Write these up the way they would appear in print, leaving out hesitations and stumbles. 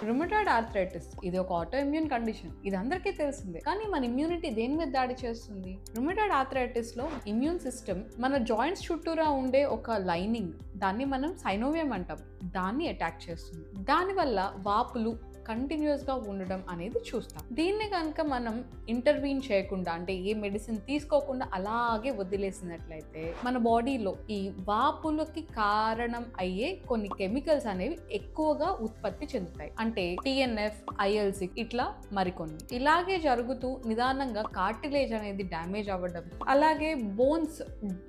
Rheumatoid arthritis ఇది ఒక auto immune condition. ఇది అందరికీ తెలిసిందే. కానీ మన ఇమ్యూనిటీ దేని మీద దాడి చేస్తుంది? రుమటాయిడ్ ఆర్థరైటిస్ లో ఇమ్యూన్ సిస్టమ్ మన జాయింట్స్ చుట్టూరా ఉండే ఒక లైనింగ్, దాన్ని మనం సైనోవియం అంటాం, దాన్ని అటాక్ చేస్తుంది. దానివల్ల వాపులు కంటిన్యూస్ గా ఉండడం అనేది చూస్తాం. దీన్ని కనుక మనం ఇంటర్వీన్ చేయకుండా, అంటే ఏ మెడిసిన్ తీసుకోకుండా అలాగే వదిలేసినట్లయితే మన బాడీలో ఈ వాపులకి కారణం అయ్యే కొన్ని కెమికల్స్ అనేవి ఎక్కువగా ఉత్పత్తి చెందుతాయి. అంటే TNF, IL-6 ఇట్లా మరికొన్ని. ఇలాగే జరుగుతూ నిదానంగా కార్టిలేజ్ అనేది డ్యామేజ్ అవ్వడం, అలాగే బోన్స్,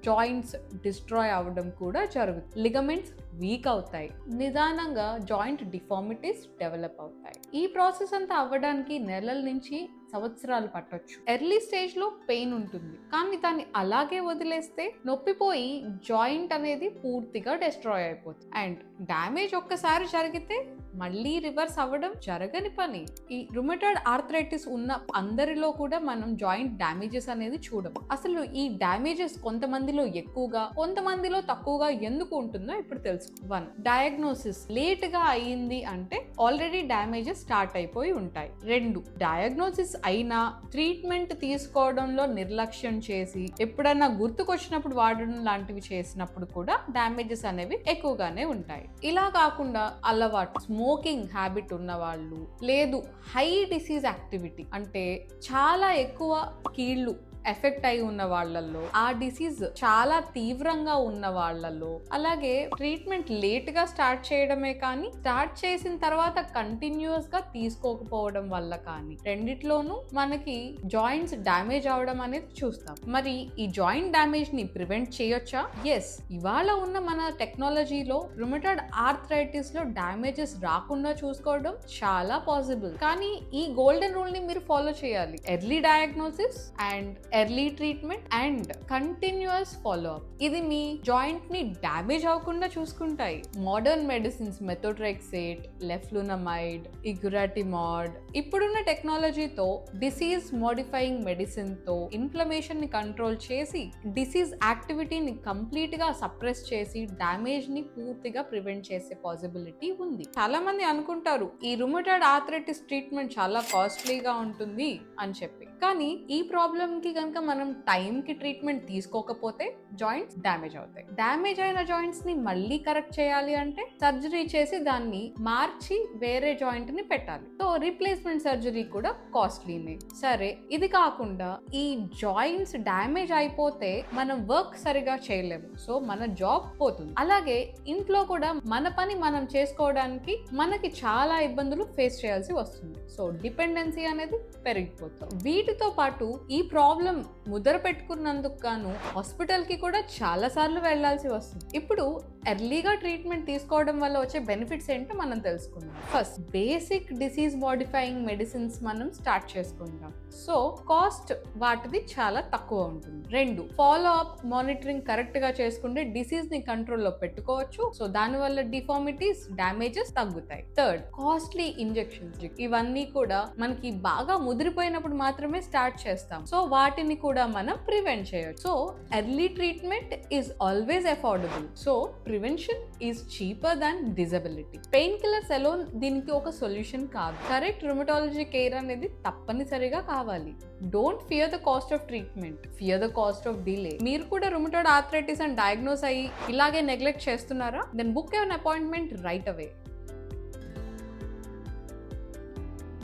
జాయింట్స్ డిస్ట్రాయ్ అవ్వడం కూడా జరుగుతుంది. లిగమెంట్స్ వీక్ అవుతాయి, నిదానంగా జాయింట్ డిఫార్మిటీస్ డెవలప్ అవుతాయి. ఈ ప్రాసెస్ అంతా అవ్వడానికి నెలల నుంచి సంవత్సరాలు పట్టొచ్చు. ఎర్లీ స్టేజ్ లో పెయిన్ ఉంటుంది, కానీ దాన్ని అలాగే వదిలేస్తే నొప్పిపోయి జాయింట్ అనేది పూర్తిగా డిస్ట్రాయ్ అయిపోతుంది. అండ్ డ్యామేజ్ ఒక్కసారి జరిగితే మళ్ళీ రివర్స్ అవ్వడం జరగని పని. ఈ రుమటాయిడ్ ఆర్థరైటిస్ ఉన్న అందరిలో కూడా మనం జాయింట్ డ్యామేజెస్ అనేది చూడం. అసలు ఈ డ్యామేజెస్ కొంతమందిలో ఎక్కువగా, కొంతమందిలో తక్కువగా ఎందుకు ఉంటుందో ఇప్పుడు తెలుసు. 1, డయాగ్నోసిస్ లేట్ గా అయ్యింది అంటే ఆల్రెడీ డ్యామేజెస్ స్టార్ట్ అయిపోయి ఉంటాయి. 2, డయాగ్నోసిస్ అయినా ట్రీట్మెంట్ తీసుకోవడంలో నిర్లక్ష్యం చేసి ఎప్పుడైనా గుర్తుకొచ్చినప్పుడు వాడడం లాంటివి చేసినప్పుడు కూడా డ్యామేజెస్ అనేవి ఎక్కువగానే ఉంటాయి. ఇలా కాకుండా అలవాటు, స్మోకింగ్ హ్యాబిట్ ఉన్న వాళ్ళు, లేదు హై డిసీజ్ యాక్టివిటీ అంటే చాలా ఎక్కువ కీళ్ళు ఎఫెక్ట్ అయి ఉన్న వాళ్ళల్లో, ఆ డిసీజ్ చాలా తీవ్రంగా ఉన్న వాళ్ళల్లో, అలాగే ట్రీట్మెంట్ లేట్ గా స్టార్ట్ చేయడమే కానీ స్టార్ట్ చేసిన తర్వాత కంటిన్యూస్ గా తీసుకోకపోవడం వల్ల కానీ, రెండిట్లోనూ మనకి జాయింట్స్ డ్యామేజ్ అవడం అనేది చూస్తాం. మరి ఈ జాయింట్ డ్యామేజ్ ని ప్రివెంట్ చేయొచ్చా? ఎస్. ఇవాళ ఉన్న మన టెక్నాలజీలో రుమటాయిడ్ ఆర్థరైటిస్ లో డ్యామేజెస్ రాకుండా చూసుకోవడం చాలా పాసిబుల్. కానీ ఈ గోల్డెన్ రూల్ ని మీరు ఫాలో చేయాలి. Early diagnosis and early treatment and continuous follow up. ఇది మీ జాయింట్ ని డ్యామేజ్ అవ్వకుండా చూసుకుంటాయి. మోడర్న్ మెడిసిన్స్, మెథోట్రెక్సేట్, లెఫ్లునమైడ్, ఇగ్రాటిమాడ్, ఇప్పుడున్న టెక్నాలజీతో డిసీజ్ మోడిఫైయింగ్ మెడిసిన్ తో ఇన్ఫ్లమేషన్ ని కంట్రోల్ చేసి డిసీజ్ యాక్టివిటీని కంప్లీట్ గా సప్రెస్ చేసి డ్యామేజ్ ని పూర్తిగా ప్రివెంట్ చేసే పాసిబిలిటీ ఉంది. చాలా మంది అనుకుంటారు ఈ రుమటాయిడ్ ఆర్థరైటిస్ ట్రీట్మెంట్ చాలా కాస్ట్లీగా ఉంటుంది అని చెప్పి. కానీ ఈ ప్రాబ్లం కి కనుక మనం టైం కి ట్రీట్మెంట్ తీసుకోకపోతే జాయింట్స్ డ్యామేజ్ అవుతాయి. డ్యామేజ్ అయిన జాయింట్స్ ని మళ్ళీ కరెక్ట్ చేయాలి అంటే సర్జరీ చేసి దాన్ని మార్చి వేరే జాయింట్ ని పెట్టాలి. సో రీప్లేస్మెంట్ సర్జరీ కూడా కాస్ట్లీనే. సరే, ఇది కాకుండా ఈ జాయింట్స్ డ్యామేజ్ అయిపోతే మనం వర్క్ సరిగా చేయలేము, సో మన జాబ్ పోతుంది. అలాగే ఇంట్లో కూడా మన పని మనం చేసుకోవడానికి మనకి చాలా ఇబ్బందులు ఫేస్ చేయాల్సి వస్తుంది. సో డిపెండెన్సీ అనేది పెరిగిపోతుంది. వీటితో పాటు ఈ ప్రాబ్లం ముద్ర పెట్టుకున్నందుకు గాను హాస్పిటల్ కి కూడా చాలా సార్లు వెళ్లాల్సి వస్తుంది. ఇప్పుడు ఎర్లీగా ట్రీట్మెంట్ తీసుకోవడం వల్ల వచ్చే బెనిఫిట్స్ ఏంటో మనం తెలుసుకుందాం. First, basic disease modifying medicines మనం స్టార్ట్ చేసుకుందాం. సో కాస్ట్ వాటిది చాలా తక్కువ ఉంటుంది. 2, ఫాలో అప్ మానిటరింగ్ కరెక్ట్ గా చేసుకుంటే డిసీజ్ ని కంట్రోల్లో పెట్టుకోవచ్చు. సో దానివల్ల డిఫార్మిటీస్, డ్యామేజెస్ తగ్గుతాయి. 3, కాస్ట్లీ ఇంజెక్షన్స్, ఇవన్నీ కూడా మనకి బాగా ముదిరిపోయినప్పుడు మాత్రమే స్టార్ట్ చేస్తాం. సో వాటిని కూడా మనం ప్రివెంట్ చేయొచ్చు. So early treatment is always affordable. So prevention is cheaper than disability. Pain killers alone దీనికి ఒక సొల్యూషన్ కాదు. కరెక్ట్ రుమటాలజీ కేర్ అనేది తప్పనిసరిగా కావాలి. Don't fear the cost of treatment, fear the cost of delay. మీరు కూడా rheumatoid arthritis అని diagnose అయ్యి ఇలాగే నెగ్లెక్ట్ చేస్తున్నారా? Then book an appointment right away.